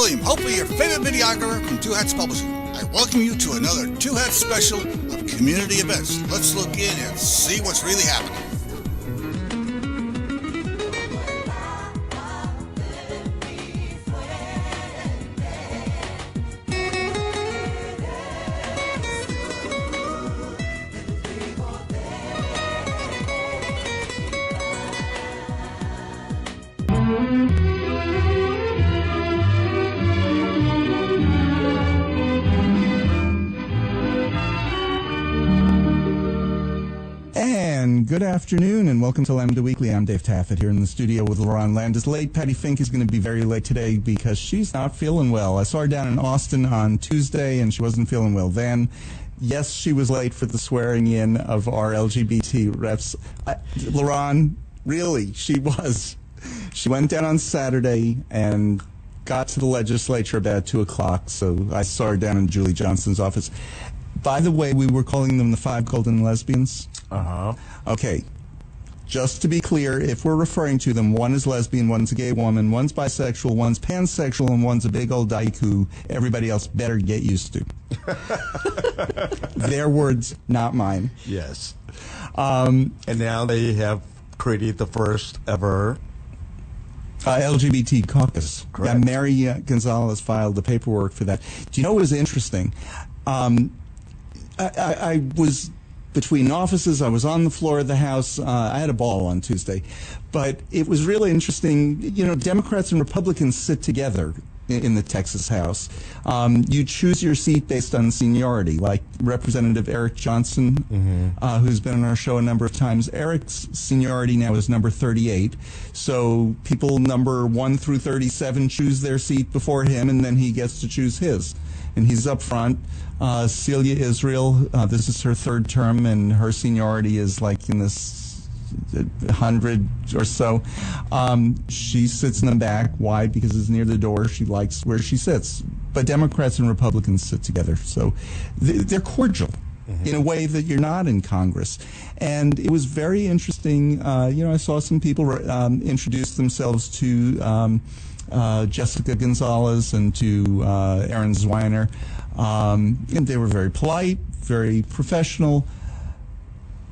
William, hopefully your favorite videographer from Two Hats Publishing. I welcome you to another Two Hats special of community events. Let's look in and see what's really happening. Good afternoon and welcome to Lambda Weekly. I'm Dave Taffet here in the studio with Lerone Landis. Late Patti Fink is going to be very late today because she's not feeling well. I saw her down in Austin on Tuesday and she wasn't feeling well then. Yes, she was late for the swearing in of our LGBT reps. Lerone, really, she was. She went down on Saturday and got to the legislature about 2 o'clock, so I saw her down in Julie Johnson's office. By the way, we were calling them the 5 golden lesbians. Uh-huh. Okay, just to be clear, if we're referring to them, one is lesbian, one's a gay woman, one's bisexual, one's pansexual, and one's a big old dyke who everybody else better get used to. Their words, not mine. Yes. And now they have created the first ever LGBT caucus. Correct. Yeah, Mary Gonzales filed the paperwork for that. Do you know what was interesting? I was between offices. I was on the floor of the House. I had a ball on Tuesday. But it was really interesting. You know, Democrats and Republicans sit together in the Texas House. You choose your seat based on seniority, like Representative Eric Johnson, who's been on our show a number of times. Eric's seniority now is number 38. So people number 1 through 37 choose their seat before him, and then he gets to choose his. And he's up front. Celia Israel, this is her 3rd term, and her seniority is like in this 100 or so. She sits in the back. Why? Because it's near the door. She likes where she sits. But Democrats and Republicans sit together. So they're cordial in a way that you're not in Congress. And it was very interesting. You know, I saw some people introduce themselves to Jessica Gonzales and to Aaron Zwiner. And they were very polite, very professional.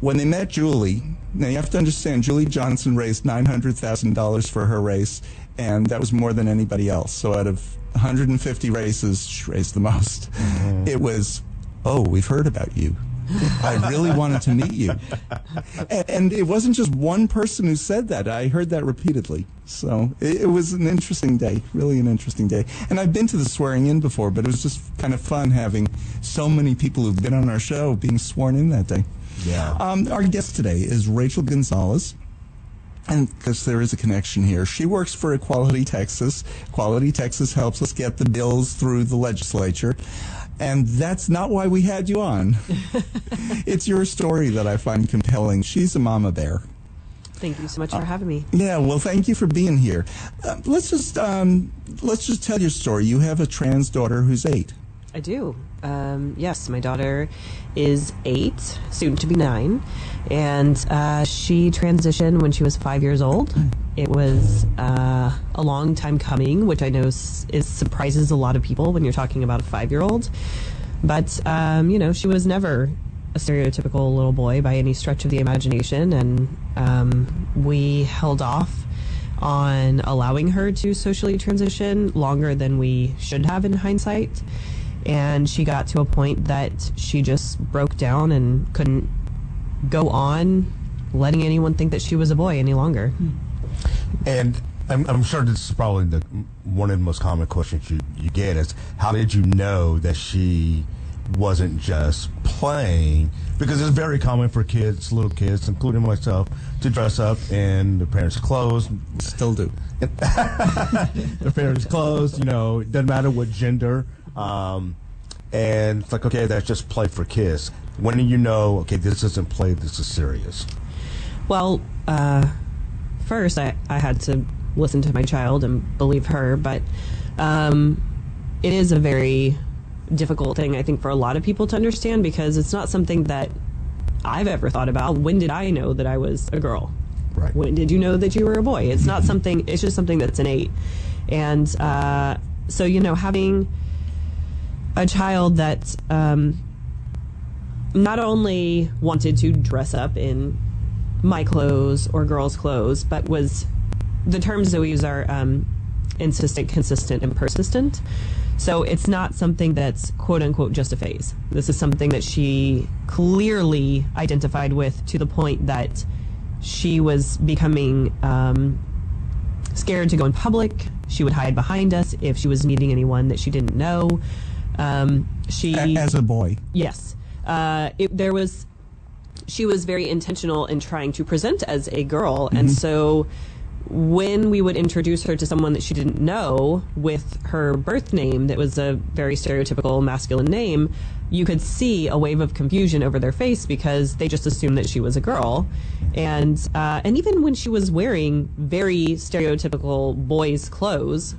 When they met Julie, now you have to understand, Julie Johnson raised $900,000 for her race, and that was more than anybody else. So out of 150 races, she raised the most. It was, oh, we've heard about you. I really wanted to meet you. And it wasn't just one person who said that. I heard that repeatedly. So it was an interesting day, really an interesting day. And I've been to the swearing in before, but it was just kind of fun having so many people who've been on our show being sworn in that day. Yeah. Our guest today is Rachel Gonzales. And because there is a connection here, she works for Equality Texas. Equality Texas helps us get the bills through the legislature. And that's not why we had you on. It's your story that I find compelling. She's a mama bear. Thank you so much for having me. Yeah, well, thank you for being here. Let's just tell your story. You have a trans daughter who's 8. I do. Yes, my daughter is 8, soon to be 9, and she transitioned when she was 5 years old. It was a long time coming, which I know surprises a lot of people when you're talking about a 5-year-old. But, you know, she was never a stereotypical little boy by any stretch of the imagination, and we held off on allowing her to socially transition longer than we should have in hindsight. And she got to a point that she just broke down and couldn't go on letting anyone think that she was a boy any longer. And I'm sure this is probably one of the most common questions you get is, how did you know that she wasn't just playing? Because it's very common for kids, little kids, including myself, to dress up in their parents' clothes. Still do. Their parents' clothes, you know, it doesn't matter what gender. And it's like, okay, that's just play for kids. When do you know, okay, this isn't play, this is serious? Well, first I had to listen to my child and believe her, but it is a very difficult thing, I think, for a lot of people to understand, because it's not something that I've ever thought about. When did I know that I was a girl? Right. When did you know that you were a boy? It's not something, it's just something that's innate. And So, having a child that not only wanted to dress up in my clothes or girls' clothes, but the terms that we use are insistent, consistent, and persistent. So it's not something that's quote unquote just a phase. This is something that she clearly identified with, to the point that she was becoming scared to go in public. She would hide behind us if she was meeting anyone that she didn't know. As a boy. Yes. She was very intentional in trying to present as a girl, and so when we would introduce her to someone that she didn't know with her birth name that was a very stereotypical masculine name, you could see a wave of confusion over their face because they just assumed that she was a girl. And even when she was wearing very stereotypical boys' clothes,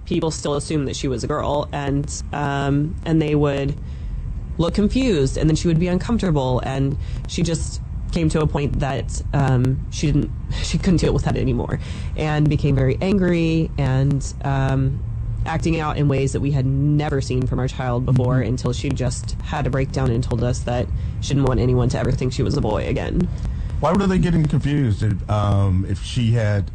people still assumed that she was a girl, and they would look confused, and then she would be uncomfortable, and she just came to a point that she couldn't deal with that anymore, and became very angry and acting out in ways that we had never seen from our child before, until she just had a breakdown and told us that she didn't want anyone to ever think she was a boy again. Why were they getting confused if she had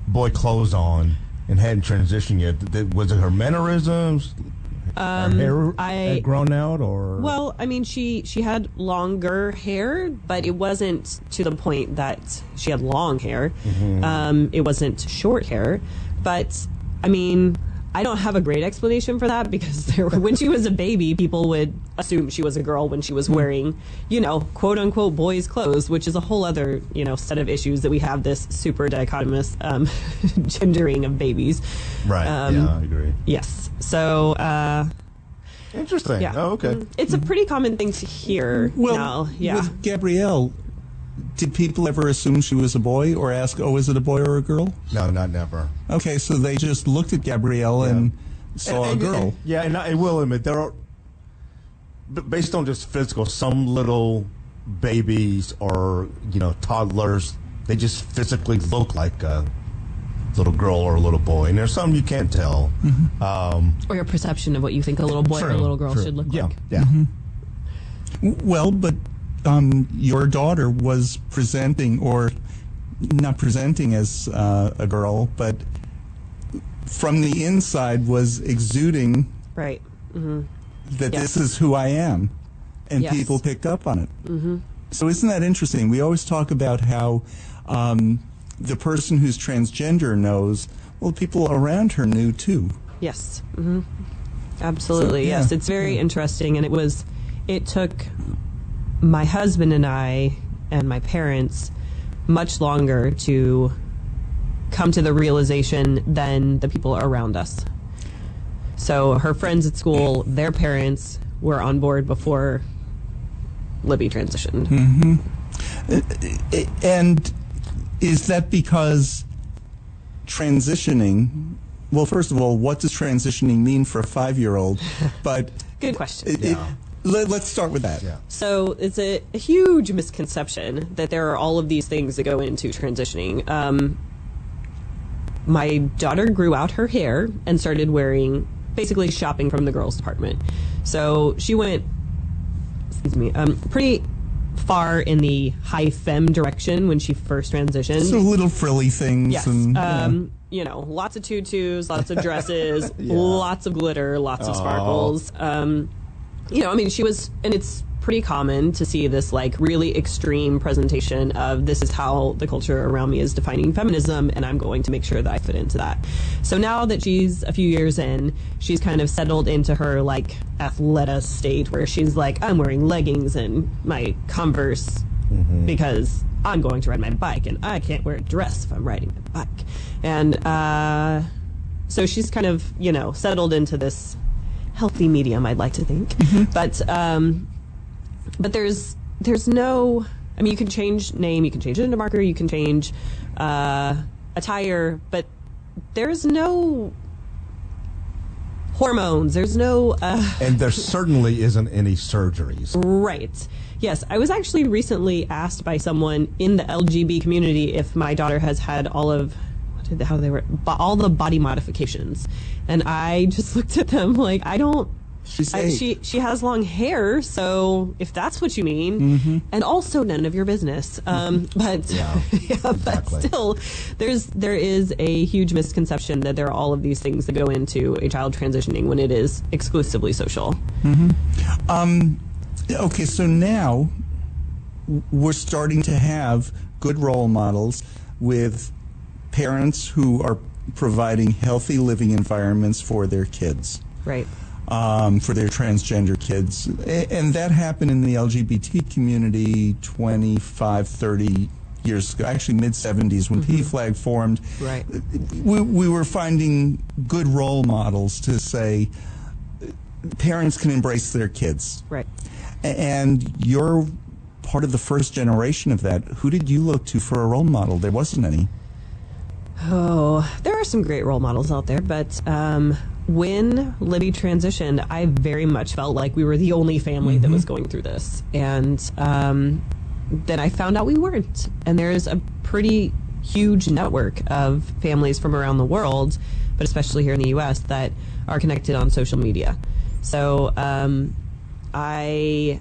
boy clothes on and hadn't transitioned yet? Was it her mannerisms? Her hair had grown out, or? Well, I mean, she had longer hair, but it wasn't to the point that she had long hair. It wasn't short hair, but I mean, I don't have a great explanation for that, because when she was a baby, people would assume she was a girl when she was wearing, quote unquote boys' clothes, which is a whole other, set of issues that we have, this super dichotomous gendering of babies. Right. Yeah, I agree. Yes. So, interesting. Yeah. Oh, okay. It's a pretty common thing to hear now. Yeah. With Gabrielle, did people ever assume she was a boy, or ask, "Oh, is it a boy or a girl?" No, never. Okay, so they just looked at Gabrielle and saw a girl. And I will admit, there are, based on just physical, some little babies or toddlers, they just physically look like a little girl or a little boy, and there's some you can't tell. Or your perception of what you think a little boy or a little girl should look like. Yeah. Well, but your daughter was presenting, or not presenting as a girl, but from the inside was exuding Right. that this is who I am, and Yes. people picked up on it. So isn't that interesting? We always talk about how the person who's transgender knows. Well, people around her knew too. Yes. Absolutely. So, yeah. Yes. It's very interesting, and it took my husband and I and my parents much longer to come to the realization than the people around us. So her friends at school, their parents were on board before Libby transitioned. And is that because transitioning, well, first of all, what does transitioning mean for a 5-year-old? But Good question. let's start with that. Yeah. So it's a huge misconception that there are all of these things that go into transitioning. My daughter grew out her hair and started wearing, basically shopping from the girls' department. So she went, pretty far in the high femme direction when she first transitioned. So little frilly things. Yes. And, Lots of tutus, lots of dresses, lots of glitter, lots of sparkles. She was, and it's pretty common to see this like really extreme presentation of this is how the culture around me is defining feminism, and I'm going to make sure that I fit into that. So now that she's a few years in, she's kind of settled into her like athleta state where she's like, I'm wearing leggings and my Converse because I'm going to ride my bike, and I can't wear a dress if I'm riding my bike. And so she's kind of, settled into this healthy medium, I'd like to think. But there's no, I mean, you can change name, you can change gender marker, you can change attire, but there's no hormones, there's no... and there certainly isn't any surgeries. Right. Yes, I was actually recently asked by someone in the LGBT community if my daughter has had all of, how they were, all the body modifications. And I just looked at them like, she has long hair, so if that's what you mean, and also none of your business. But exactly. Still, there is a huge misconception that there are all of these things that go into a child transitioning when it is exclusively social. Okay, so now we're starting to have good role models with parents who are providing healthy living environments for their kids. Right. For their transgender kids. And that happened in the LGBT community 25, 30 years ago, actually mid-70s when PFLAG formed. Right. We were finding good role models to say parents can embrace their kids. Right. And you're part of the first generation of that. Who did you look to for a role model? There wasn't any. Oh, there are some great role models out there, but when Libby transitioned, I very much felt like we were the only family that was going through this. And then I found out we weren't. And there's a pretty huge network of families from around the world, but especially here in the U.S., that are connected on social media. So I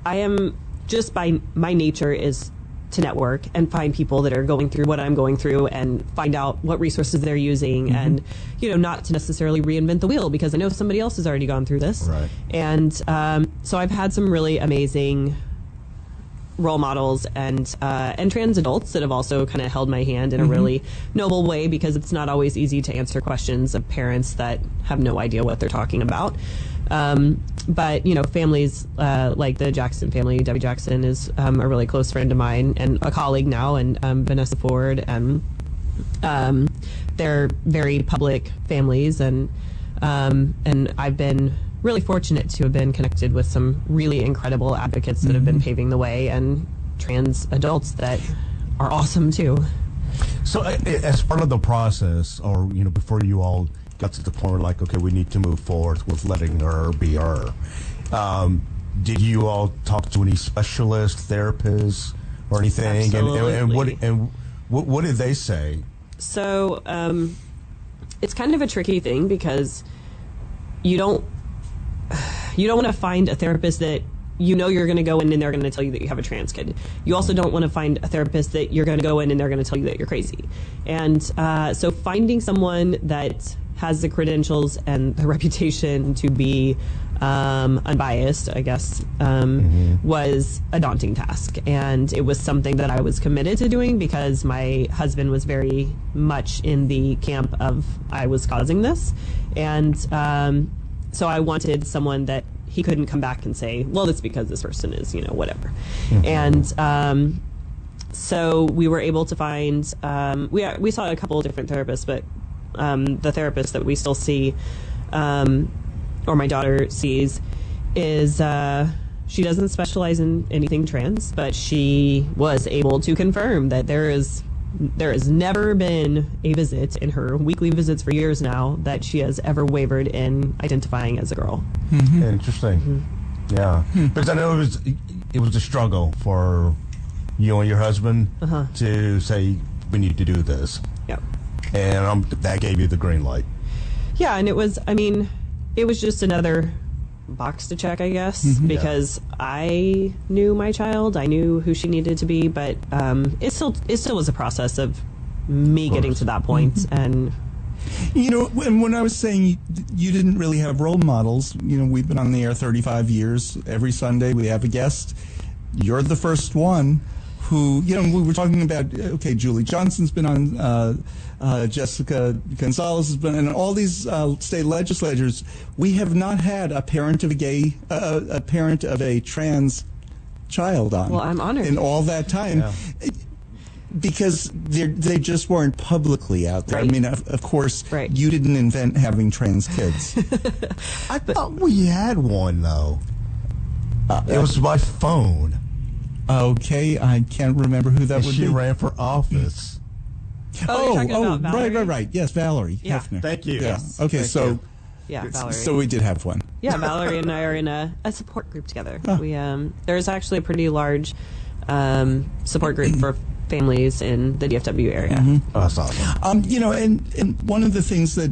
am, just by my nature, is to network and find people that are going through what I'm going through and find out what resources they're using, and not to necessarily reinvent the wheel, because I know somebody else has already gone through this. Right. And so I've had some really amazing role models and trans adults that have also kind of held my hand in a really noble way, because it's not always easy to answer questions of parents that have no idea what they're talking about. But, families like the Jackson family, Debbie Jackson is a really close friend of mine and a colleague now, and Vanessa Ford, and they're very public families, and I've been really fortunate to have been connected with some really incredible advocates that have been paving the way, and trans adults that are awesome too. So as part of the process, or, before you all got to the point like, okay, we need to move forward with letting her be her, did you all talk to any specialists, therapists, or anything? Absolutely. And what did they say? So it's kind of a tricky thing, because you don't want to find a therapist that you're going to go in and they're going to tell you that you have a trans kid. You also don't want to find a therapist that you're going to go in and they're going to tell you that you're crazy. And so finding someone that has the credentials and the reputation to be unbiased, I guess, was a daunting task. And it was something that I was committed to doing, because my husband was very much in the camp of I was causing this. And so I wanted someone that he couldn't come back and say, well, that's because this person is, whatever. And so we were able to find, we saw a couple of different therapists, but the therapist that we still see, or my daughter sees, is she doesn't specialize in anything trans, but she was able to confirm that there has never been a visit in her weekly visits for years now that she has ever wavered in identifying as a girl. Interesting. Yeah, because I know it was a struggle for you and your husband to say, we need to do this. Yep. And that gave you the green light. Yeah, and it was just another box to check, I guess, because I knew my child, I knew who she needed to be, but it still was a process of me getting to that point. And when I was saying you didn't really have role models, we've been on the air 35 years. Every Sunday we have a guest. You're the first one who, we were talking about, okay, Julie Johnson's been on, Jessica Gonzales has been, and all these state legislatures. We have not had a parent of a parent of a trans child on. Well, I'm honored. In all that time. Yeah. Because they just weren't publicly out there. Right. I mean, of course, you didn't invent having trans kids. I thought we had one, though. It was by phone. Okay, I can't remember who that would be. She ran for office. Right. Yes, Valerie Hefner. Thank you. Yeah. Yes. Okay, Thank so you. Yeah, Valerie. So we did have one. Yeah, Valerie and I are in a support group together. We there's actually a pretty large support group for families in the DFW area. Oh, that's awesome. You know, and one of the things that,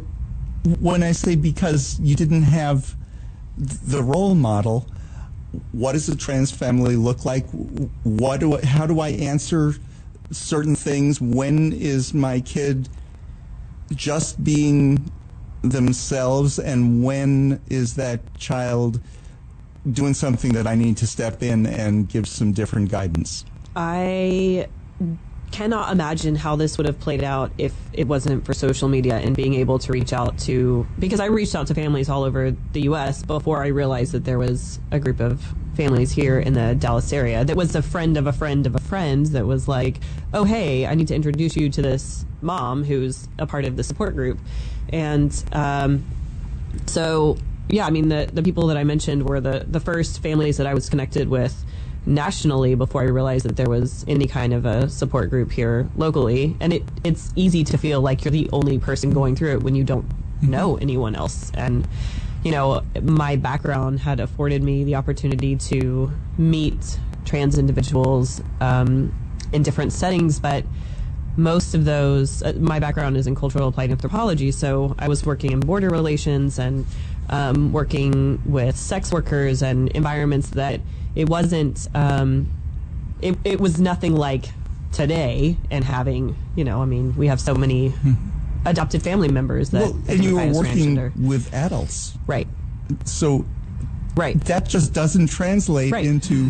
when I say because you didn't have the role model, what does a trans family look like? How do I answer certain things? When is my kid just being themselves, and when is that child doing something that I need to step in and give some different guidance? I cannot imagine how this would have played out if it wasn't for social media and being able to reach out to, because I reached out to families all over the U.S. before I realized that there was a group of families here in the Dallas area that was a friend of a friend of a friend that was like, oh, hey, I need to introduce you to this mom who's a part of the support group. And so, yeah, I mean, the people that I mentioned were the first families that I was connected with nationally before I realized that there was any kind of a support group here locally. And it's easy to feel like you're the only person going through it when you don't know anyone else. And, you know, my background had afforded me the opportunity to meet trans individuals in different settings, but most of those, my background is in cultural applied anthropology, so I was working in border relations and working with sex workers and environments that it wasn't, it was nothing like today, and having, you know, I mean, we have so many adopted family members that and you were identify as working transgender. with adults. Right. So Right. that just doesn't translate Right. into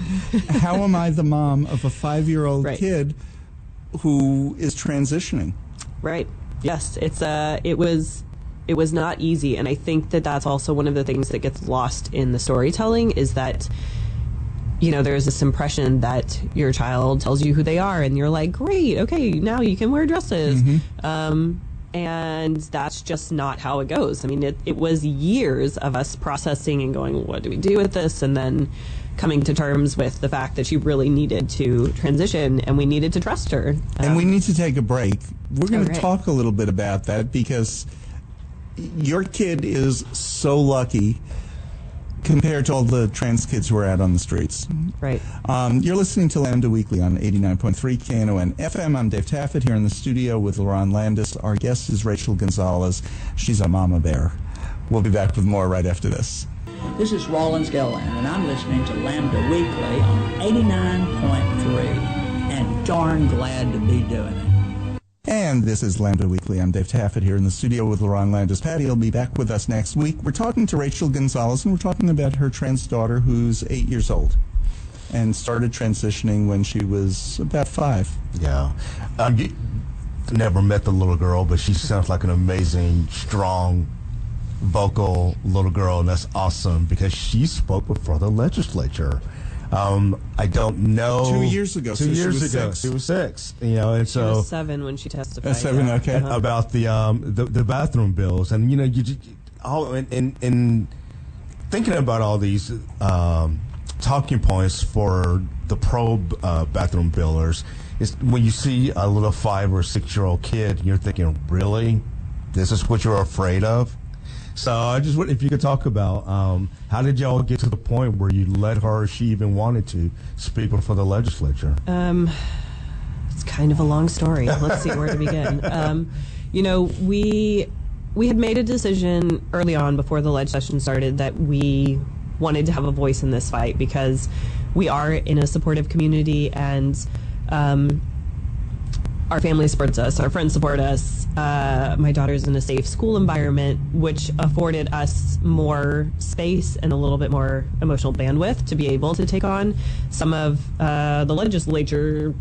how am I the mom of a 5-year-old Right. kid who is transitioning? Right. Yes. It was not easy, and I think that that's also one of the things that gets lost in the storytelling is that, you know, there's this impression that your child tells you who they are, and you're like, great, okay, now you can wear dresses. And that's just not how it goes. I mean, it was years of us processing and going, what do we do with this? And then coming to terms with the fact that she really needed to transition, and we needed to trust her. And we need to take a break. We're going to right. talk a little bit about that, because your kid is so lucky compared to all the trans kids who are out on the streets. Right. You're listening to Lambda Weekly on 89.3 KNON FM. I'm Dave Taffet here in the studio with Lerone Landis. Our guest is Rachel Gonzales. She's a mama bear. We'll be back with more right after this. This is Rollins Gelland, and I'm listening to Lambda Weekly on 89.3, and darn glad to be doing it. And this is Lambda Weekly. I'm Dave Taffet here in the studio with Lerone Landis. Patty will be back with us next week. We're talking to Rachel Gonzales, and we're talking about her trans daughter who's 8 years old and started transitioning when she was about 5. Yeah. You never met the little girl, but she sounds like an amazing, strong, vocal little girl, and that's awesome because she spoke before the legislature. I don't know. 2 years ago. 2 years ago. 6. She was 6. You know, and She so was 7 when she testified. 7, yeah. okay. about the bathroom bills, and you know, you just, all in thinking about all these talking points for the pro bathroom billers is when you see a little 5 or 6 year old kid, and you're thinking, really, this is what you're afraid of? So I just if you could talk about how did y'all get to the point where you let her, if she even wanted to, speak before the legislature? It's kind of a long story. Let's see where to begin. You know, we had made a decision early on before the leg session started that we wanted to have a voice in this fight because we are in a supportive community, and our family supports us, our friends support us. My daughter's in a safe school environment, which afforded us more space and a little bit more emotional bandwidth to be able to take on some of the legislature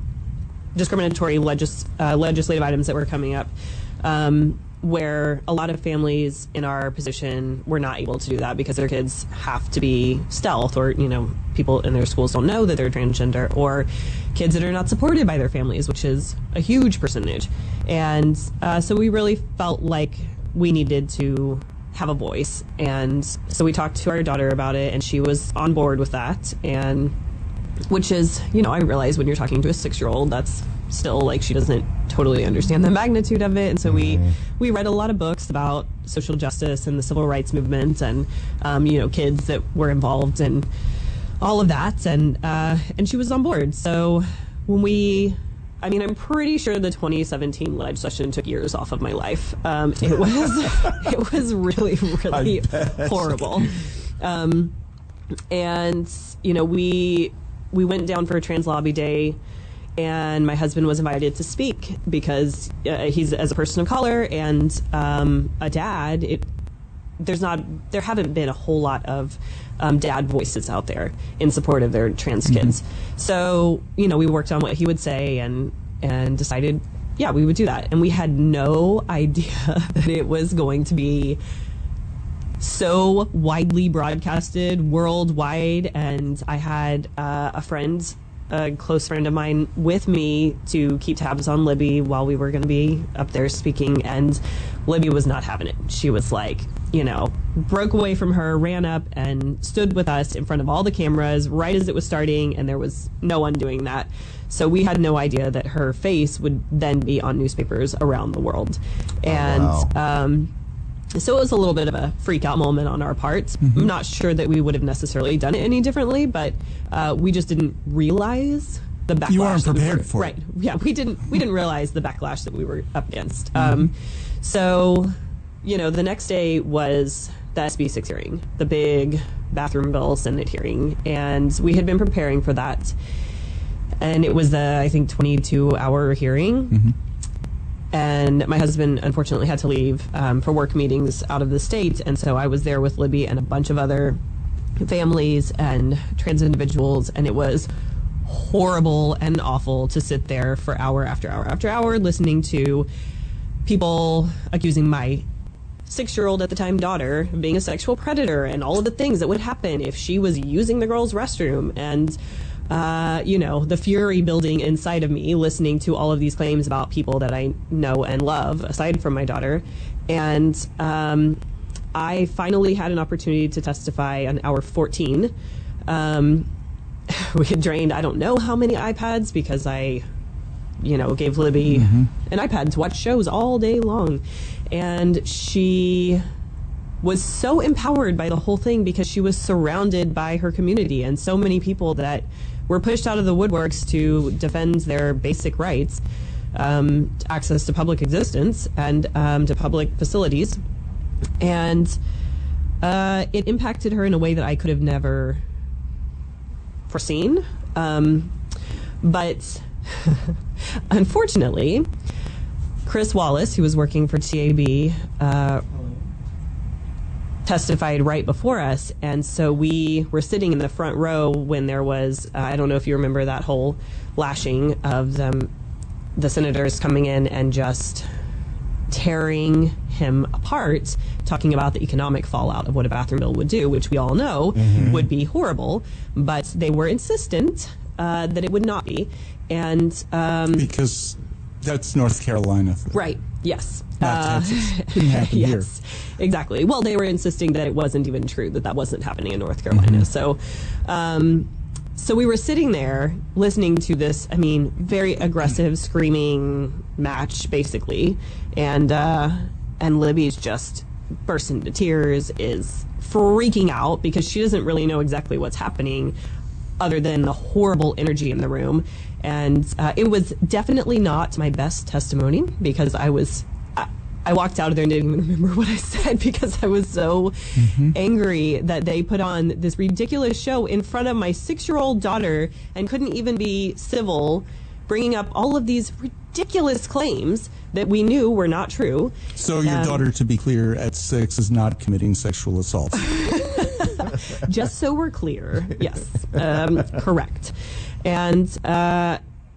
discriminatory legislative items that were coming up, where a lot of families in our position were not able to do that because their kids have to be stealth, or, you know, people in their schools don't know that they're transgender, or kids that are not supported by their families, which is a huge percentage. And so we really felt like we needed to have a voice. And so we talked to our daughter about it, and she was on board with that. And which is, you know, I realize when you're talking to a 6-year-old, that's still like she doesn't totally understand the magnitude of it. And so we read a lot of books about social justice and the civil rights movement, and you know, kids that were involved and all of that, and she was on board. So when I mean, I'm pretty sure the 2017 legislation took years off of my life. It was really, really horrible. And, you know, we went down for a trans lobby day, and my husband was invited to speak because he's, as a person of color and a dad, there haven't been a whole lot of dad voices out there in support of their trans kids. So, you know, we worked on what he would say and decided, yeah, we would do that. And we had no idea that it was going to be so widely broadcasted worldwide. And I had a close friend of mine with me to keep tabs on Libby while we were going to be up there speaking, and Libby was not having it. She was like, you know, broke away from her, ran up and stood with us in front of all the cameras right as it was starting, and there was no one doing that. So we had no idea that her face would then be on newspapers around the world. And so it was a little bit of a freak out moment on our part. I'm not sure that we would have necessarily done it any differently, but we just didn't realize the backlash. You weren't prepared for it. Right. Yeah, we didn't realize the backlash that we were up against. So, you know, the next day was the SB 6 hearing, the big bathroom bill Senate hearing, and we had been preparing for that. And it was the, I think, 22-hour hearing. And my husband, unfortunately, had to leave for work meetings out of the state. And so I was there with Libby and a bunch of other families and trans individuals. And it was horrible and awful to sit there for hour after hour after hour listening to people accusing my 6-year-old at the time daughter of being a sexual predator and all of the things that would happen if she was using the girls' restroom. And you know, the fury building inside of me listening to all of these claims about people that I know and love, aside from my daughter. And I finally had an opportunity to testify on hour 14. We had drained, I don't know how many iPads, because I, you know, gave Libby an iPad to watch shows all day long. And she was so empowered by the whole thing because she was surrounded by her community and so many people that were pushed out of the woodworks to defend their basic rights, access to public existence and to public facilities. And it impacted her in a way that I could have never foreseen. But unfortunately, Chris Wallace, who was working for TAB, testified right before us, and so we were sitting in the front row when there was, I don't know if you remember that whole lashing of the senators coming in and just tearing him apart, talking about the economic fallout of what a bathroom bill would do, which we all know would be horrible, but they were insistent that it would not be. And because that's North Carolina. Right, yes. Not Texas. Didn't happen here. Yes, exactly. Well, they were insisting that it wasn't even true, that wasn't happening in North Carolina. So we were sitting there listening to this, I mean, very aggressive, screaming match, basically. And Libby's just burst into tears, is freaking out because she doesn't really know exactly what's happening other than the horrible energy in the room. And it was definitely not my best testimony because I walked out of there and didn't even remember what I said because I was so angry that they put on this ridiculous show in front of my 6-year-old daughter and couldn't even be civil, bringing up all of these ridiculous claims that we knew were not true. So your daughter, to be clear, at 6 is not committing sexual assault. Just so we're clear, yes, correct. And,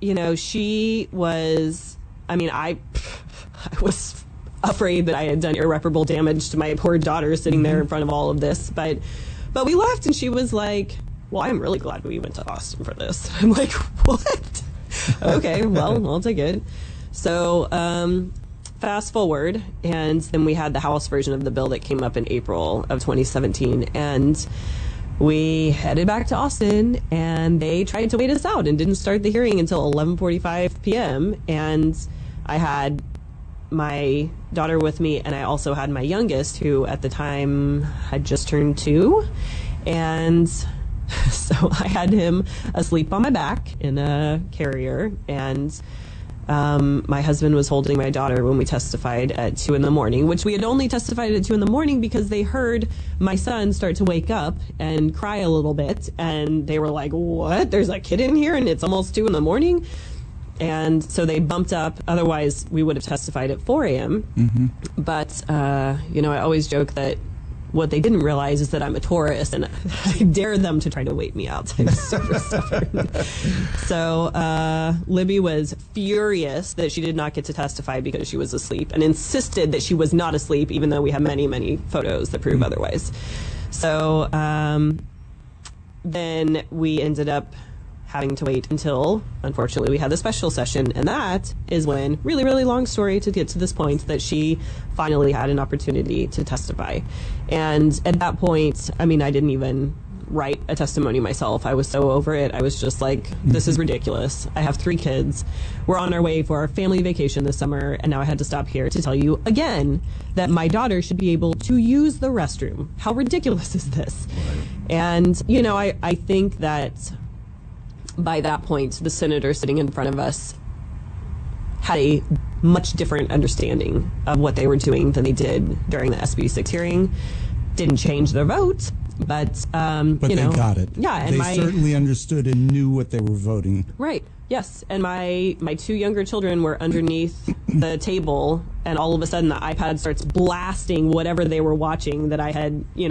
you know, she was, I mean, I was afraid that I had done irreparable damage to my poor daughter sitting there in front of all of this. But we left, and she was like, well, I'm really glad we went to Austin for this. I'm like, what? Okay, well, I'll take it. So fast forward, and then we had the House version of the bill that came up in April of 2017. And we headed back to Austin, and they tried to wait us out and didn't start the hearing until 11:45 p.m. And I had my daughter with me, and I also had my youngest, who at the time had just turned 2. And so I had him asleep on my back in a carrier, and my husband was holding my daughter when we testified at 2 a.m, which we had only testified at 2 a.m. because they heard my son start to wake up and cry a little bit, and they were like, what? There's a kid in here and it's almost 2 a.m? And so they bumped up. Otherwise, we would have testified at 4 a.m. Mm-hmm. But, I always joke that what they didn't realize is that I'm a Taurus, and I dared them to try to wake me out. I'm super stubborn. So Libby was furious that she did not get to testify because she was asleep, and insisted that she was not asleep, even though we have many, many photos that prove otherwise. So then we ended up having to wait until, unfortunately, we had the special session, and that is when, really, really long story to get to this point, that she finally had an opportunity to testify. And at that point, I didn't even write a testimony myself. I was so over it. I was just like, this is ridiculous. I have 3 kids. We're on our way for our family vacation this summer, and now I had to stop here to tell you again that my daughter should be able to use the restroom. How ridiculous is this? Right. And, I think that by that point, the senator sitting in front of us had a much different understanding of what they were doing than they did during the SB 6 hearing. Didn't change their vote, but they got it. Yeah, and they certainly understood and knew what they were voting. Right. Yes, and my 2 younger children were underneath the table, and all of a sudden the iPad starts blasting whatever they were watching that I had, they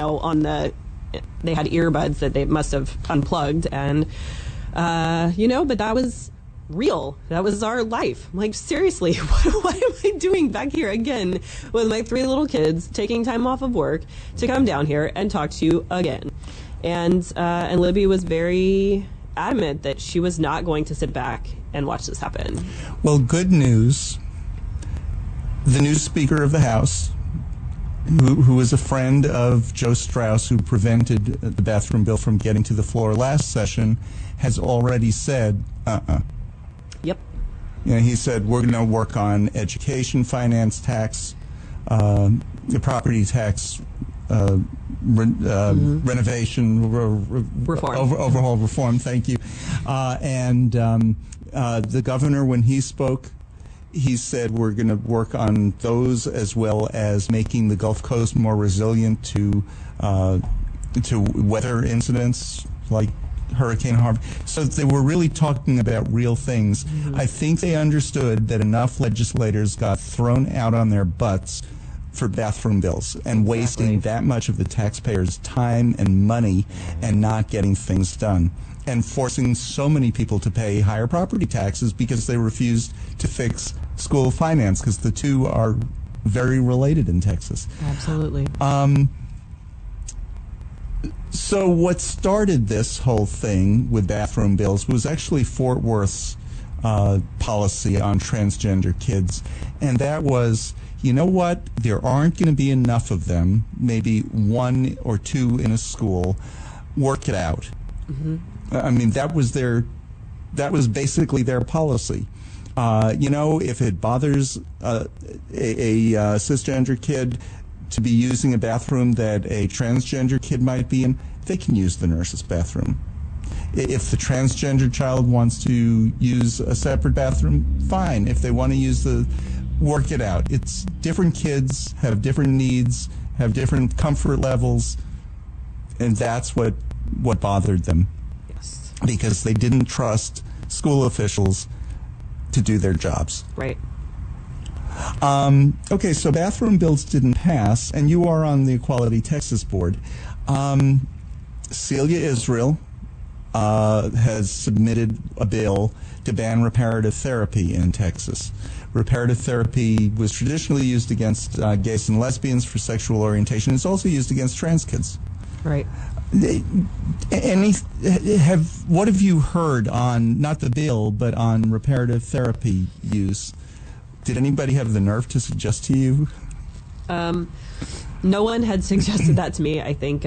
had earbuds that they must have unplugged, and but that was real. That was our life. I'm like, seriously, what am I doing back here again with my 3 little kids, taking time off of work to come down here and talk to you again? And Libby was very adamant that she was not going to sit back and watch this happen. Well, good news. The new Speaker of the House, who was a friend of Joe Strauss, who prevented the bathroom bill from getting to the floor last session, has already said, Yep. He said, we're going to work on education, finance, tax, the property tax, renovation, reform. Overhaul reform, thank you. And the governor, when he spoke, he said we're going to work on those, as well as making the Gulf Coast more resilient to weather incidents like Hurricane Harvey. So they were really talking about real things. Mm-hmm. I think they understood that enough legislators got thrown out on their butts for bathroom bills and wasting that much of the taxpayers' time and money and not getting things done, and forcing so many people to pay higher property taxes because they refused to fix school finance, because the two are very related in Texas. Absolutely. So what started this whole thing with bathroom bills was actually Fort Worth's policy on transgender kids, and that was, you know what, there aren't going to be enough of them, maybe 1 or 2 in a school, work it out. Mm-hmm. That was basically their policy. If it bothers a cisgender kid to be using a bathroom that a transgender kid might be in, they can use the nurse's bathroom. If the transgender child wants to use a separate bathroom, fine. If they want to work it out. It's different kids have different needs, have different comfort levels, and that's what bothered them. Yes. Because they didn't trust school officials to do their jobs. Right. Okay, so bathroom bills didn't pass, and you are on the Equality Texas Board. Celia Israel has submitted a bill to ban reparative therapy in Texas. Reparative therapy was traditionally used against gays and lesbians for sexual orientation. It's also used against trans kids. Right. What have you heard on, not the bill, but on reparative therapy use? Did anybody have the nerve to suggest to you? No one had suggested that to me. I think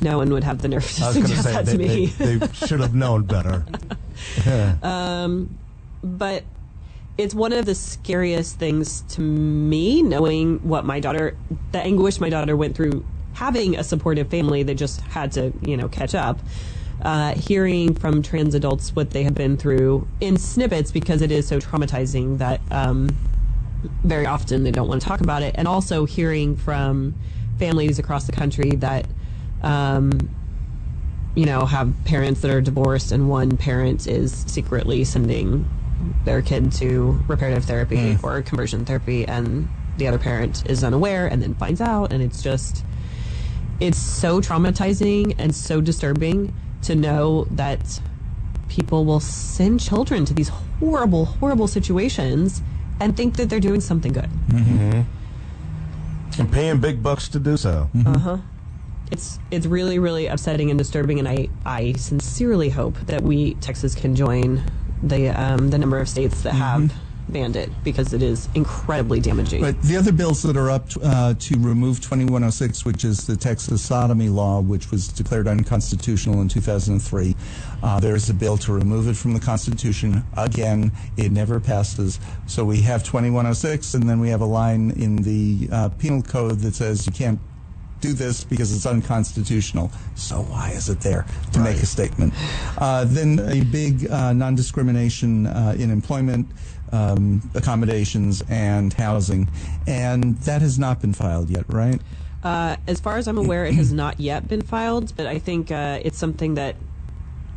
no one would have the nerve to suggest that to me. They should have known better. But it's one of the scariest things to me, knowing what the anguish my daughter went through, having a supportive family that just had to, catch up. hearing from trans adults what they have been through in snippets, because it is so traumatizing that very often they don't want to talk about it, and also hearing from families across the country that have parents that are divorced, and one parent is secretly sending their kid to reparative therapy or conversion therapy, and the other parent is unaware and then finds out, and it's so traumatizing and so disturbing to know that people will send children to these horrible, horrible situations and think that they're doing something good. And paying big bucks to do so. It's really, really upsetting and disturbing, and I sincerely hope that Texas can join the number of states that have banned it, because it is incredibly damaging. But the other bills that are up to remove 2106, which is the Texas sodomy law, which was declared unconstitutional in 2003, there's a bill to remove it from the Constitution. Again, it never passes. So we have 2106, and then we have a line in the penal code that says you can't do this because it's unconstitutional. So why is it there? To make a statement. Then a big non-discrimination in employment, accommodations, and housing. And that has not been filed yet, right? As far as I'm aware, it has not yet been filed, but I think it's something that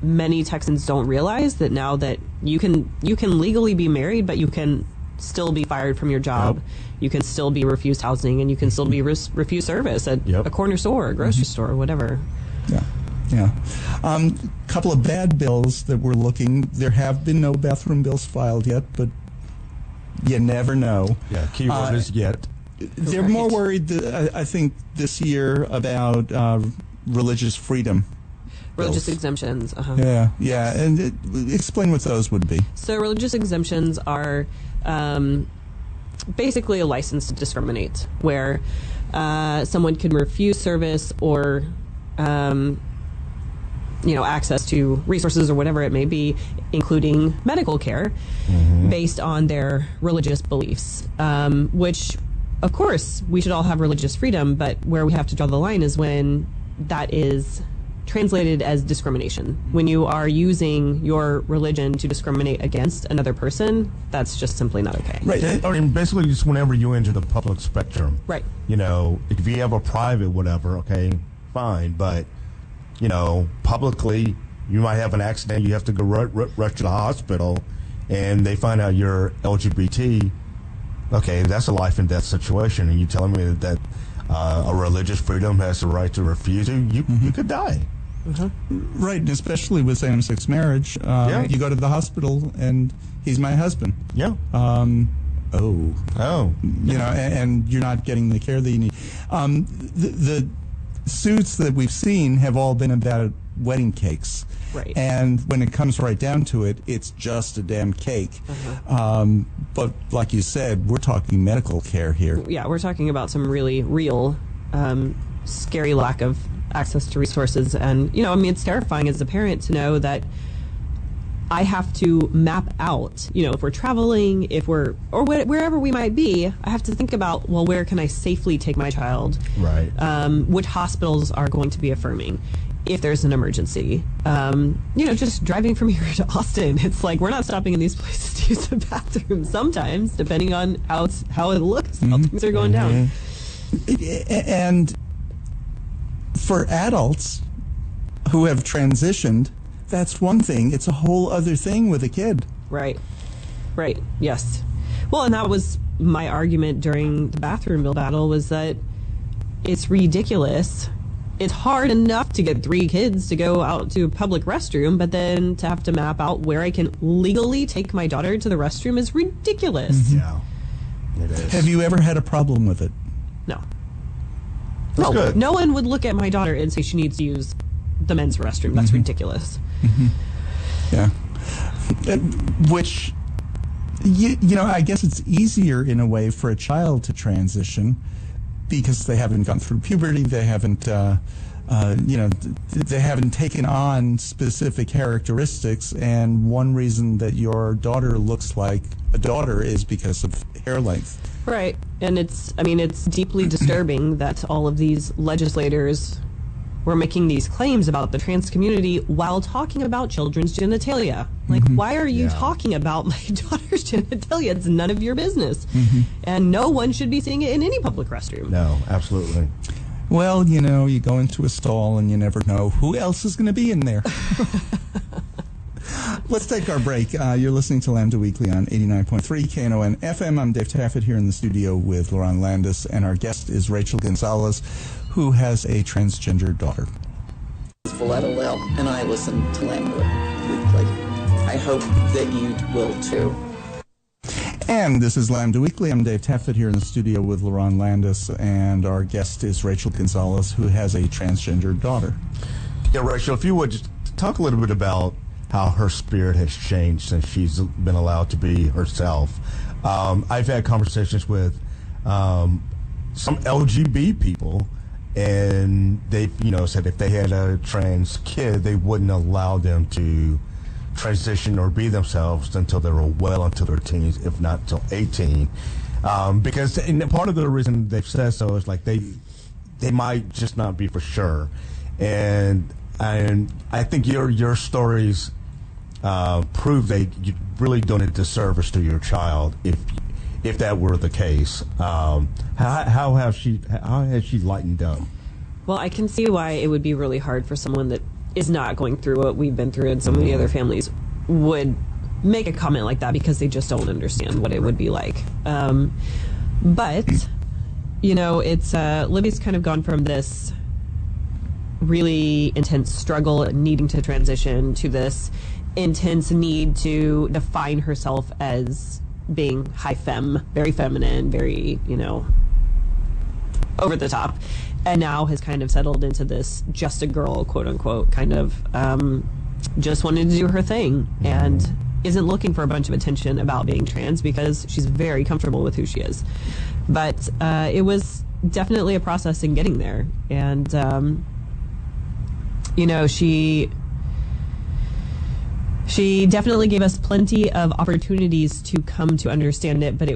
many Texans don't realize, that now that you can legally be married, but you can still be fired from your job. You can still be refused housing, and you can still be refused service at a corner store, a grocery store, or whatever. Yeah. Couple of bad bills that we're looking. There have been no bathroom bills filed yet, but you never know. Yeah, keyword is yet. They're more worried, I think, this year about religious freedom. Religious bills. exemptions. Yeah. And explain what those would be. So religious exemptions are basically a license to discriminate, where someone can refuse service or access to resources or whatever it may be, including medical care, based on their religious beliefs, which, of course, we should all have religious freedom, but where we have to draw the line is when that is translated as discrimination. When you are using your religion to discriminate against another person, that's just simply not okay. Right. I mean, basically, just whenever you enter the public spectrum. Right. If you have a private whatever, okay, fine. But, publicly, you might have an accident, you have to go rush to the hospital, and they find out you're LGBT. Okay, that's a life and death situation, and you're telling me that a religious freedom has the right to refuse you? You could die. Right, and especially with same-sex marriage, you go to the hospital and he's my husband. Yeah. And you're not getting the care that you need. The suits that we've seen have all been about wedding cakes. Right. And when it comes right down to it, it's just a damn cake. But like you said, we're talking medical care here. Yeah, we're talking about some really real, scary lack of access to resources. And, it's terrifying as a parent to know that I have to map out, if we're traveling, wherever we might be, I have to think about, well, where can I safely take my child? Right. Which hospitals are going to be affirming if there's an emergency. Just driving from here to Austin, it's like we're not stopping in these places to use the bathroom sometimes, depending on how it looks, how things are going down. And for adults who have transitioned, that's one thing. It's a whole other thing with a kid. Right. Yes. Well, and that was my argument during the bathroom bill battle, was that it's ridiculous. It's hard enough to get 3 kids to go out to a public restroom, but then to have to map out where I can legally take my daughter to the restroom is ridiculous. Yeah, it is. Have you ever had a problem with it? No. That's good. No one would look at my daughter and say she needs to use the men's restroom. That's ridiculous. Yeah. Which, I guess it's easier in a way for a child to transition because they haven't gone through puberty. They haven't, they haven't taken on specific characteristics. And one reason that your daughter looks like a daughter is because of hair length. Right. And it's deeply disturbing that all of these legislators were making these claims about the trans community while talking about children's genitalia. Like, why are you talking about my daughter's genitalia? It's none of your business. And no one should be seeing it in any public restroom. No, absolutely. Well, you know, you go into a stall and you never know who else is going to be in there. Let's take our break. You're listening to Lambda Weekly on 89.3 Knon FM. I'm Dave Taffet here in the studio with Lerone Landis, and our guest is Rachel Gonzales, who has a transgender daughter. Valletta Lil, and I listen to Lambda Weekly. I hope that you will too. And this is Lambda Weekly. I'm Dave Taffet here in the studio with Lerone Landis, and our guest is Rachel Gonzales, who has a transgender daughter. Yeah, Rachel, if you would just talk a little bit about how her spirit has changed since she's been allowed to be herself. I've had conversations with some LGBT people, and they, said if they had a trans kid, they wouldn't allow them to transition or be themselves until they were well into their teens, if not till 18. Because and part of the reason they've said so is like they might just not be for sure. And I think your stories prove that you're really doing a disservice to your child if that were the case. How has she lightened up? Well, I can see why it would be really hard for someone that is not going through what we've been through, and so many other families would make a comment like that because they just don't understand what it would be like. But it's Libby's kind of gone from this really intense struggle and needing to transition to this intense need to define herself as being high femme, very feminine, very, over the top, and now has kind of settled into this just a girl, quote unquote, kind of just wanted to do her thing and isn't looking for a bunch of attention about being trans because she's very comfortable with who she is. But it was definitely a process in getting there. And, she definitely gave us plenty of opportunities to come to understand it, but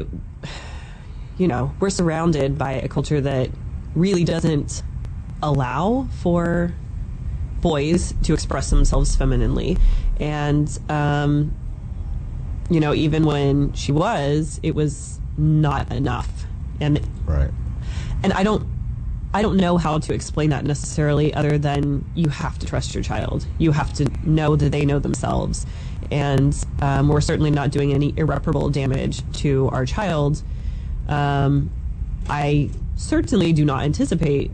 we're surrounded by a culture that really doesn't allow for boys to express themselves femininely. And, even when she was, it was not enough. And right. And I don't know how to explain that necessarily, other than you have to trust your child. You have to know that they know themselves. And we're certainly not doing any irreparable damage to our child. I certainly do not anticipate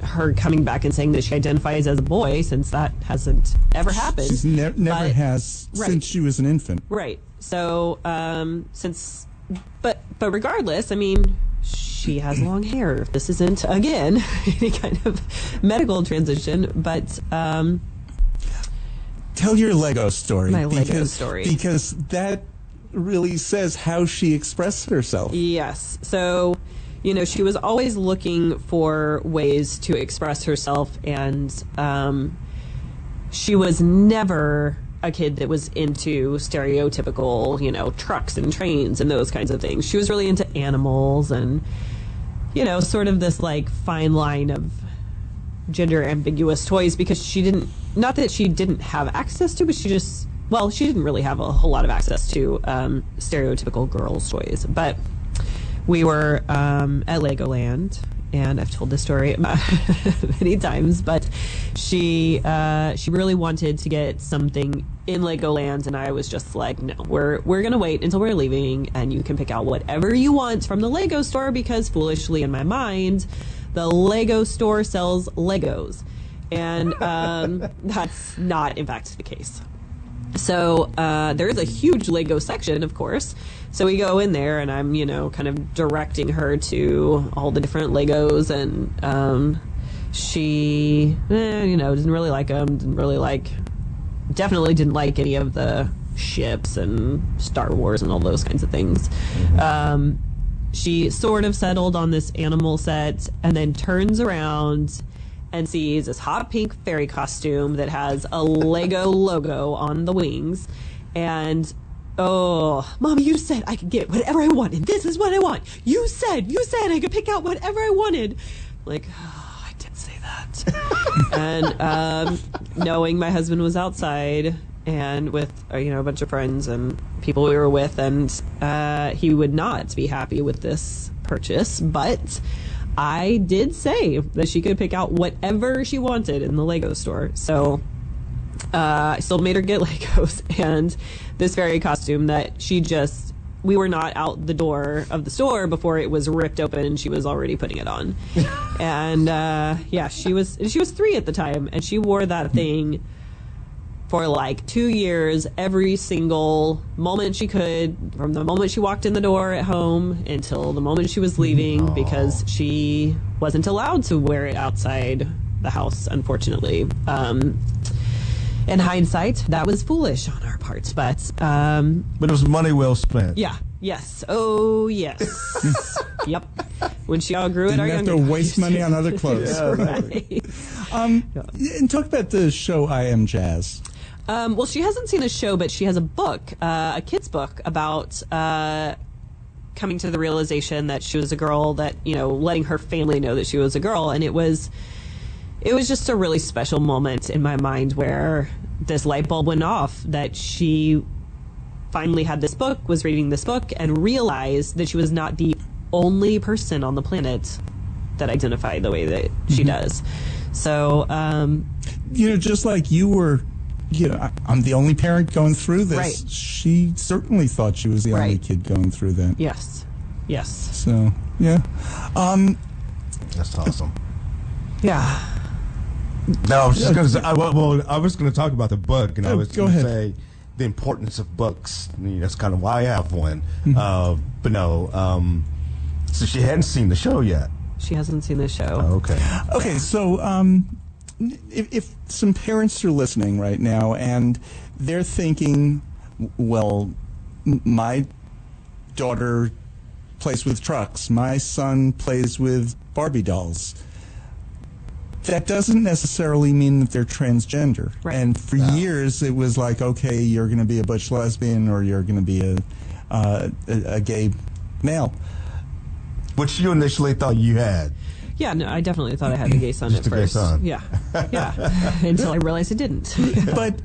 her coming back and saying that she identifies as a boy, since that hasn't ever happened. She's never has since she was an infant. Right. So, but regardless, I mean, she has long hair. This isn't, again, any kind of medical transition, but... Tell your Lego story. My Lego story. Because that really says how she expressed herself. Yes. So, she was always looking for ways to express herself, and she was never a kid that was into stereotypical, trucks and trains and those kinds of things. She was really into animals and, sort of this like fine line of gender ambiguous toys, because she didn't, not that she didn't have access to, but she didn't really have a whole lot of access to stereotypical girls' toys. But we were at Legoland, and I've told this story many times, but she really wanted to get something in Legoland, and I was just like, no, we're gonna wait until we're leaving, and you can pick out whatever you want from the Lego store, because foolishly in my mind, the Lego store sells Legos, and that's not in fact the case. So there is a huge Lego section, of course. So we go in there, and I'm, kind of directing her to all the different Legos, and she, didn't really like them. Definitely didn't like any of the ships and Star Wars and all those kinds of things. Mm-hmm. She sort of settled on this animal set, and then turns around and sees this hot pink fairy costume that has a Lego logo on the wings. And, oh, Mommy, you said I could get whatever I wanted. This is what I want. You said I could pick out whatever I wanted. Like, oh, I did say that. And knowing my husband was outside and with a bunch of friends and people we were with, and he would not be happy with this purchase, but I did say that she could pick out whatever she wanted in the Lego store. So I still made her get Legos and this fairy costume that we were not out the door of the store before it was ripped open and she was already putting it on. And she was 3 at the time, and she wore that thing for like 2 years, every single moment she could, from the moment she walked in the door at home until the moment she was leaving, because she wasn't allowed to wear it outside the house, unfortunately. In hindsight, that was foolish on our part, but it was money well spent. Yeah. Yes. Oh, yes. Yep. When she outgrew it, Didn't have to waste money on other clothes. Right. And talk about the show I Am Jazz. Well, she hasn't seen the show, but she has a book, a kid's book about coming to the realization that she was a girl, that, letting her family know that she was a girl. And it was just a really special moment in my mind where this light bulb went off, that she finally had this book, was reading this book, and realized that she was not the only person on the planet that identified the way that she does. So, just like you were, I'm the only parent going through this. Right. She certainly thought she was the only kid going through that. Yes. So, yeah. That's awesome. Yeah. No, I was just going to say, I was going to talk about the book, and I was go going to ahead. say the importance of books. That's kind of why I have one. But no, so she hadn't seen the show yet. She hasn't seen the show. Okay, so if some parents are listening right now and they're thinking, well, my daughter plays with trucks, my son plays with Barbie dolls, that doesn't necessarily mean that they're transgender. Right. And for years it was like, okay, you're going to be a butch lesbian or you're going to be a gay male. Which you initially thought you had. Yeah, no, I definitely thought I had a gay son Just at a gay first. son. Yeah, until I realized I didn't. But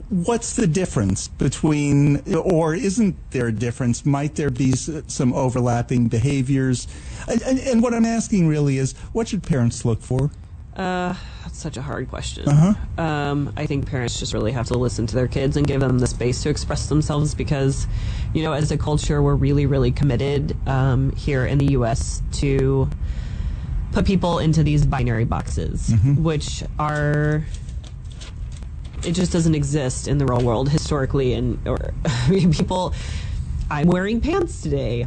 what's the difference between, or isn't there a difference? Might there be some overlapping behaviors? And what I'm asking really is, what should parents look for? That's such a hard question. I think parents just really have to listen to their kids and give them the space to express themselves, because, as a culture, we're really, really committed here in the U.S. to put people into these binary boxes, which are... It just doesn't exist in the real world historically, people. I'm wearing pants today.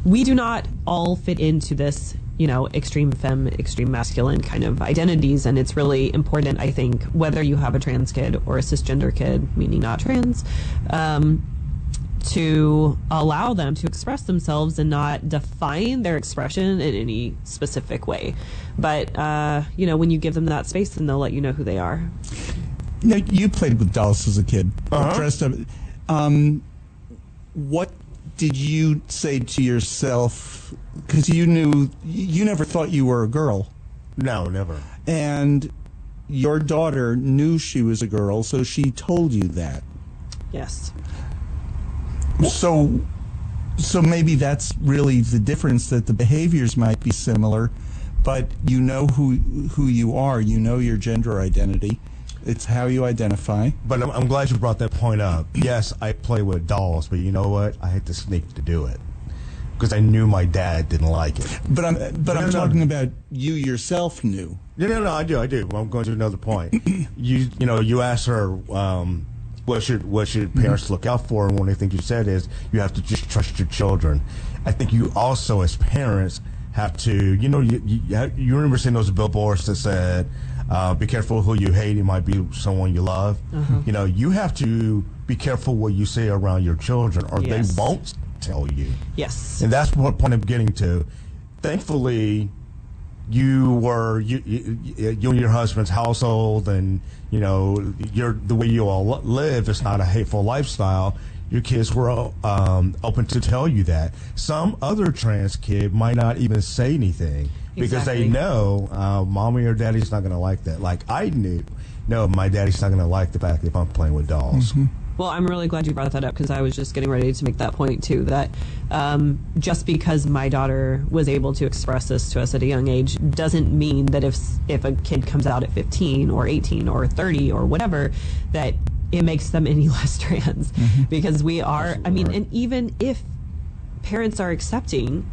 We do not all fit into this, extreme femme, extreme masculine kind of identities, and it's really important, I think, whether you have a trans kid or a cisgender kid, meaning not trans, to allow them to express themselves and not define their expression in any specific way. But, when you give them that space, then they'll let you know who they are. Now, you played with dolls as a kid, dressed up. What did you say to yourself? Because you never thought you were a girl. No, never. And your daughter knew she was a girl, so she told you that. Yes. So maybe that's really the difference, that the behaviors might be similar, but you know who you are. You know your gender identity. It's how you identify. But I'm glad you brought that point up. Yes, I play with dolls, but you know what? I had to sneak to do it because I knew my dad didn't like it. But I'm talking about you yourself knew. No, I do. Well, I'm going to another point. You asked her what should parents look out for, and one of the things you said is you have to just trust your children. I think you also, as parents, have to, you remember seeing those billboards that said, be careful who you hate, it might be someone you love. You have to be careful what you say around your children, or they won't tell you. Yes. And that's what point I'm getting to. Thankfully, you and your husband's household, and the way you all live is not a hateful lifestyle. your kids were open to tell you that. Some other trans kid might not even say anything because they know mommy or daddy's not going to like that. Like I knew, no, my daddy's not going to like the fact that I'm playing with dolls. Well, I'm really glad you brought that up because I was just getting ready to make that point too, that just because my daughter was able to express this to us at a young age doesn't mean that if a kid comes out at 15 or 18 or 30 or whatever, that it makes them any less trans. Because we are, I mean, and even if parents are accepting,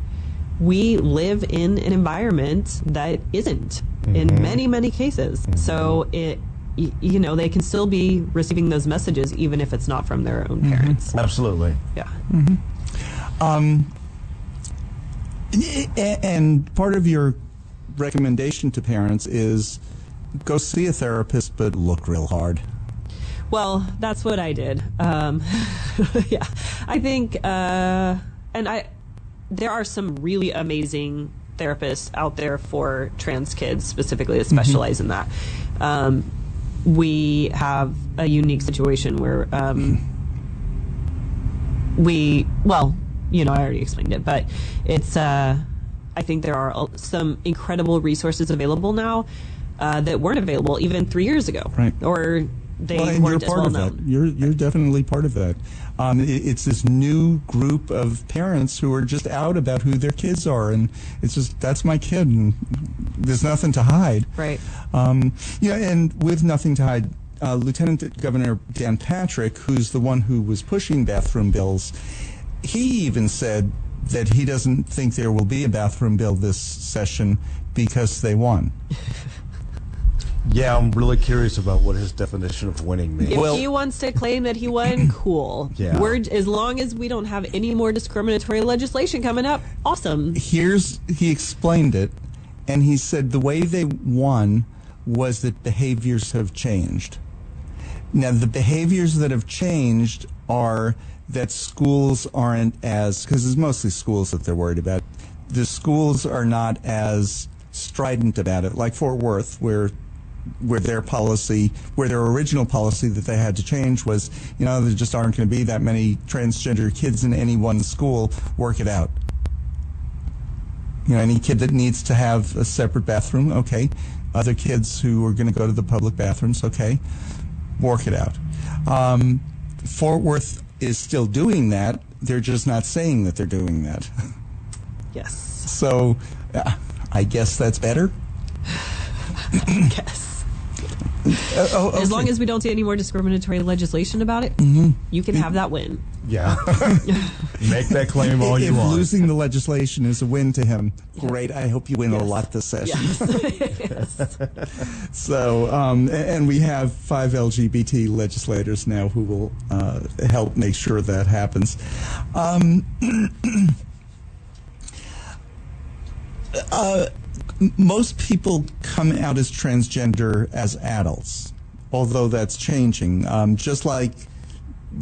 we live in an environment that isn't in many, many cases. So you know, they can still be receiving those messages even if it's not from their own parents. Absolutely. Yeah. And part of your recommendation to parents is go see a therapist, but look real hard. Well, that's what I did. Yeah, I think, there are some really amazing therapists out there for trans kids specifically that specialize in that. We have a unique situation where I already explained it, but it's, I think there are some incredible resources available now that weren't available even 3 years ago. Right. Or they and weren't you're as part well of known. that. You're definitely part of that. It's this new group of parents who are just out about who their kids are, and it's just, that's my kid, and there's nothing to hide. Right. And with nothing to hide, Lieutenant Governor Dan Patrick, who's the one who was pushing bathroom bills, he even said that he doesn't think there will be a bathroom bill this session because they won. Yeah, I'm really curious about what his definition of winning means. If he wants to claim that he won, cool. Yeah. As long as we don't have any more discriminatory legislation coming up, awesome. He explained it, and he said the way they won was that behaviors have changed. Now, the behaviors that have changed are that schools aren't as, because it's mostly schools that they're worried about, the schools are not as strident about it, like Fort Worth, where their original policy that they had to change was, there just aren't going to be that many transgender kids in any one school, work it out. Any kid that needs to have a separate bathroom, okay. Other kids who are going to go to the public bathrooms, okay. Work it out. Fort Worth is still doing that. They're just not saying that they're doing that. Yes. So, I guess that's better. I guess. Okay. As long as we don't see any more discriminatory legislation about it, you can have that win. Yeah. Make that claim all you if want. losing the legislation is a win to him, great. I hope you win a lot this session. Yes. So, and we have 5 LGBT legislators now who will help make sure that happens. Most people come out as transgender as adults, although that's changing. Just like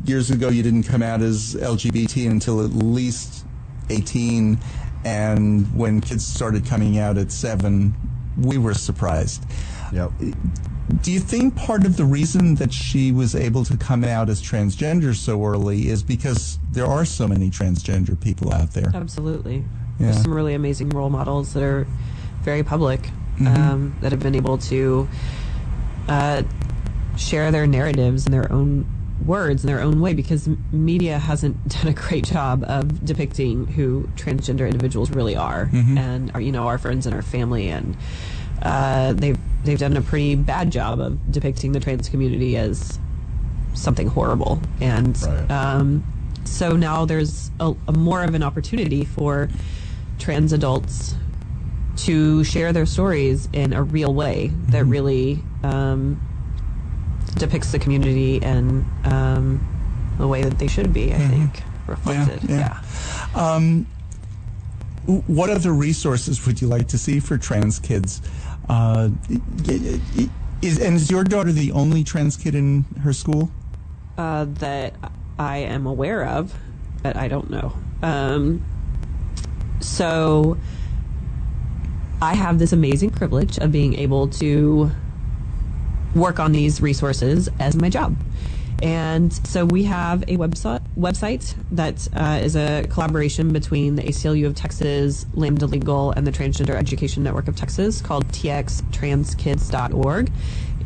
years ago you didn't come out as LGBT until at least 18, and when kids started coming out at 7, we were surprised. Yep. Do you think part of the reason that she was able to come out as transgender so early is because there are so many transgender people out there? Absolutely. Yeah. There's some really amazing role models that are very public, that have been able to share their narratives in their own words, in their own way, because media hasn't done a great job of depicting who transgender individuals really are, and our friends and our family, and they've done a pretty bad job of depicting the trans community as something horrible, and so now there's a more of an opportunity for trans adults to share their stories in a real way that really depicts the community in the way that they should be, I think, reflected. Yeah. What other resources would you like to see for trans kids? Is your daughter the only trans kid in her school? That I am aware of, but I don't know. So I have this amazing privilege of being able to work on these resources as my job. And so we have a website that is a collaboration between the ACLU of Texas, Lambda Legal, and the Transgender Education Network of Texas called txtranskids.org.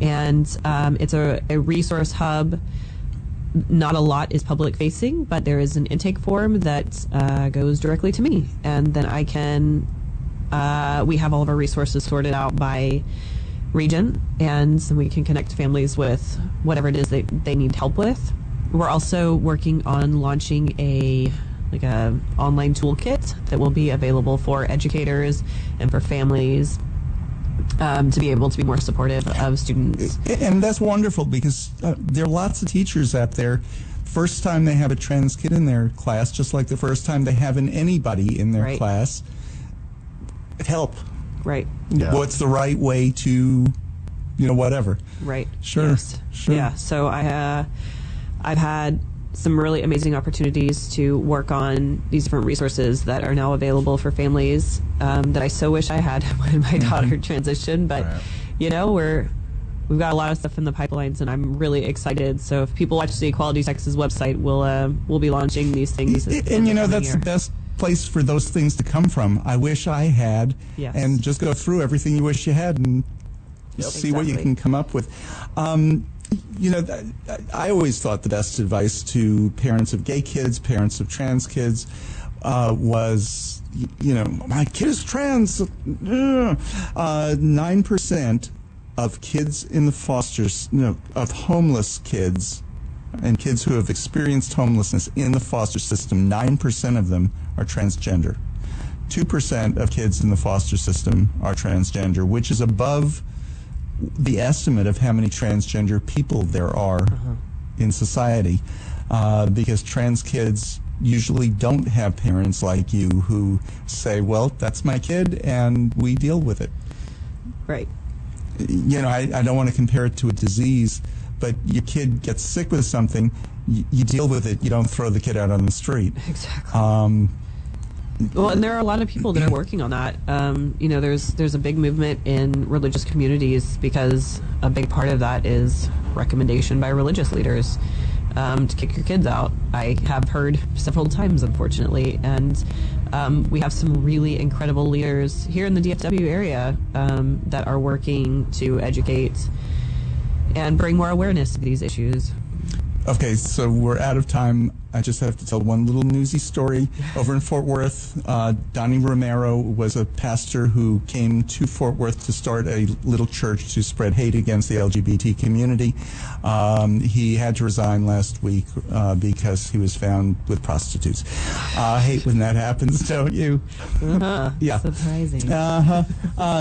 And it's a resource hub. Not a lot is public facing, but there is an intake form that goes directly to me. And then I can, we have all of our resources sorted out by region, and we can connect families with whatever it is they need help with. We're also working on launching a online toolkit that will be available for educators and for families to be able to be more supportive of students. And that's wonderful, because there are lots of teachers out there, first time they have a trans kid in their class, just like the first time they have anybody in their class, help. Right. Yeah. What's the right way to, whatever. Right. Sure. Yes. Sure. Yeah. So I've had some really amazing opportunities to work on these different resources that are now available for families that I so wish I had when my daughter transitioned. But we've got a lot of stuff in the pipelines, and I'm really excited. So if people watch the Equality Texas website, we'll be launching these things. And that's the best place for those things to come from. I wish I had, and just go through everything you wish you had and see what you can come up with. I always thought the best advice to parents of gay kids, parents of trans kids, was, my kid is trans. 9% of kids in the of homeless kids and kids who have experienced homelessness in the foster system, 9% of them are transgender. 2% of kids in the foster system are transgender, which is above the estimate of how many transgender people there are in society, because trans kids usually don't have parents like you who say, well, that's my kid and we deal with it. Right. I don't want to compare it to a disease, but your kid gets sick with something, you deal with it. You don't throw the kid out on the street. Exactly. Well, and there are a lot of people that are working on that. There's a big movement in religious communities, because a big part of that is recommendation by religious leaders to kick your kids out. I have heard several times, unfortunately, and we have some really incredible leaders here in the DFW area that are working to educate and bring more awareness to these issues. Okay, so we're out of time. I just have to tell one little newsy story. Over in Fort Worth, Donnie Romero was a pastor who came to Fort Worth to start a little church to spread hate against the LGBT community. He had to resign last week because he was found with prostitutes. I hate when that happens, don't you? Yeah. Surprising.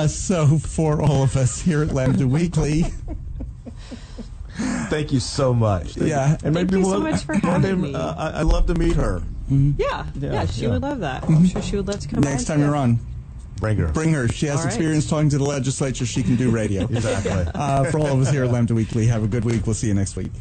So for all of us here at Lambda Weekly, thank you so much. Yeah. And Thank you so much for having me. I'd love to meet her. Yeah, she would love that. I'm sure she would love to come next back. time you're on, Bring her. She has All right. experience talking to the legislature. She can do radio. Exactly. For all of us here at Lambda Weekly, have a good week. We'll see you next week.